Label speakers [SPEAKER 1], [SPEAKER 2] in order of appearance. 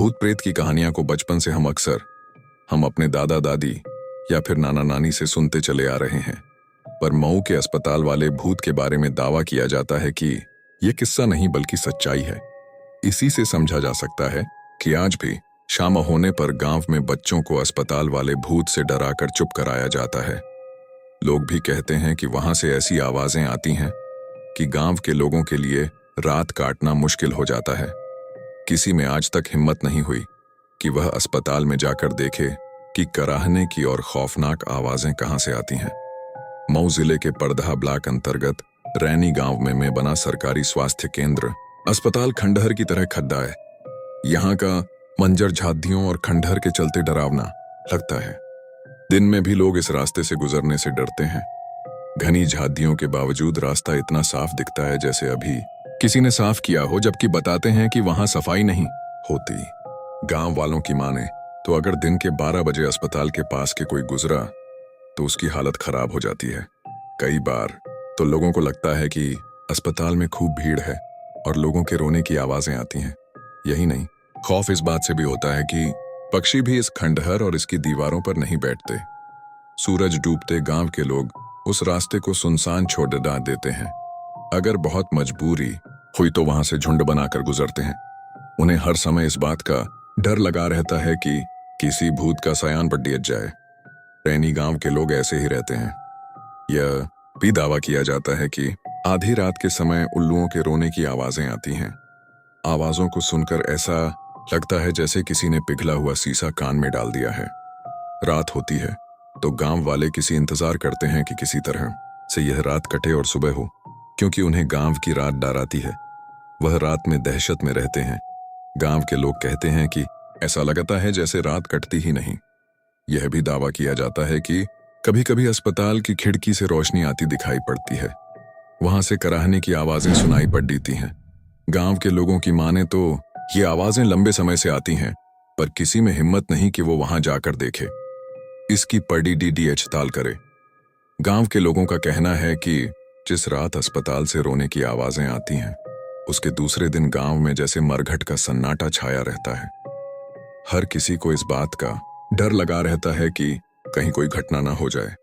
[SPEAKER 1] भूत प्रेत की कहानियां को बचपन से हम अपने दादा दादी या फिर नाना नानी से सुनते चले आ रहे हैं। पर मऊ के अस्पताल वाले भूत के बारे में दावा किया जाता है कि यह किस्सा नहीं बल्कि सच्चाई है। इसी से समझा जा सकता है कि आज भी शाम होने पर गांव में बच्चों को अस्पताल वाले भूत से डराकर चुप कराया जाता है। लोग भी कहते हैं कि वहां से ऐसी आवाजें आती हैं कि गांव के लोगों के लिए रात काटना मुश्किल हो जाता है। किसी में आज तक हिम्मत नहीं हुई कि वह अस्पताल में जाकर देखे कि कराहने की और खौफनाक आवाजें कहां से आती हैं। मऊ जिले के परदहा ब्लॉक अंतर्गत रैनी गांव में बना सरकारी स्वास्थ्य केंद्र अस्पताल खंडहर की तरह खड्डा है। यहाँ का मंजर झादियों और खंडहर के चलते डरावना लगता है। दिन में भी लोग इस रास्ते से गुजरने से डरते हैं। घनी झादियों के बावजूद रास्ता इतना साफ दिखता है जैसे अभी किसी ने साफ किया हो, जबकि बताते हैं कि वहां सफाई नहीं होती। गांव वालों की माने तो अगर दिन के 12 बजे अस्पताल के पास के कोई गुजरा तो उसकी हालत खराब हो जाती है। कई बार तो लोगों को लगता है कि अस्पताल में खूब भीड़ है और लोगों के रोने की आवाजें आती हैं। यही नहीं, खौफ इस बात से भी होता है कि पक्षी भी इस खंडहर और इसकी दीवारों पर नहीं बैठते। सूरज डूबते गांव के लोग उस रास्ते को सुनसान छोड़ देते हैं। अगर बहुत मजबूरी हुई तो वहां से झुंड बनाकर गुजरते हैं। उन्हें हर समय इस बात का डर लगा रहता है कि किसी भूत का सयान पर डियत जाए। रैनी गांव के लोग ऐसे ही रहते हैं। यह भी दावा किया जाता है कि आधी रात के समय उल्लुओं के रोने की आवाजें आती हैं। आवाजों को सुनकर ऐसा लगता है जैसे किसी ने पिघला हुआ शीशा कान में डाल दिया है। रात होती है तो गांव वाले किसी इंतजार करते हैं कि किसी तरह से यह रात कटे और सुबह हो, क्योंकि उन्हें गांव की रात डराती है। वह रात में दहशत में रहते हैं। गांव के लोग कहते हैं कि ऐसा लगता है जैसे रात कटती ही नहीं। यह भी दावा किया जाता है कि कभी कभी अस्पताल की खिड़की से रोशनी आती दिखाई पड़ती है। वहां से कराहने की आवाजें सुनाई पड़ देती हैं। गांव के लोगों की माने तो ये आवाजें लंबे समय से आती हैं, पर किसी में हिम्मत नहीं कि वो वहां जाकर देखे, इसकी पड़ी डीडीएच ताल करे। गांव के लोगों का कहना है कि जिस रात अस्पताल से रोने की आवाजें आती हैं, उसके दूसरे दिन गांव में जैसे मरघट का सन्नाटा छाया रहता है। हर किसी को इस बात का डर लगा रहता है कि कहीं कोई घटना ना हो जाए।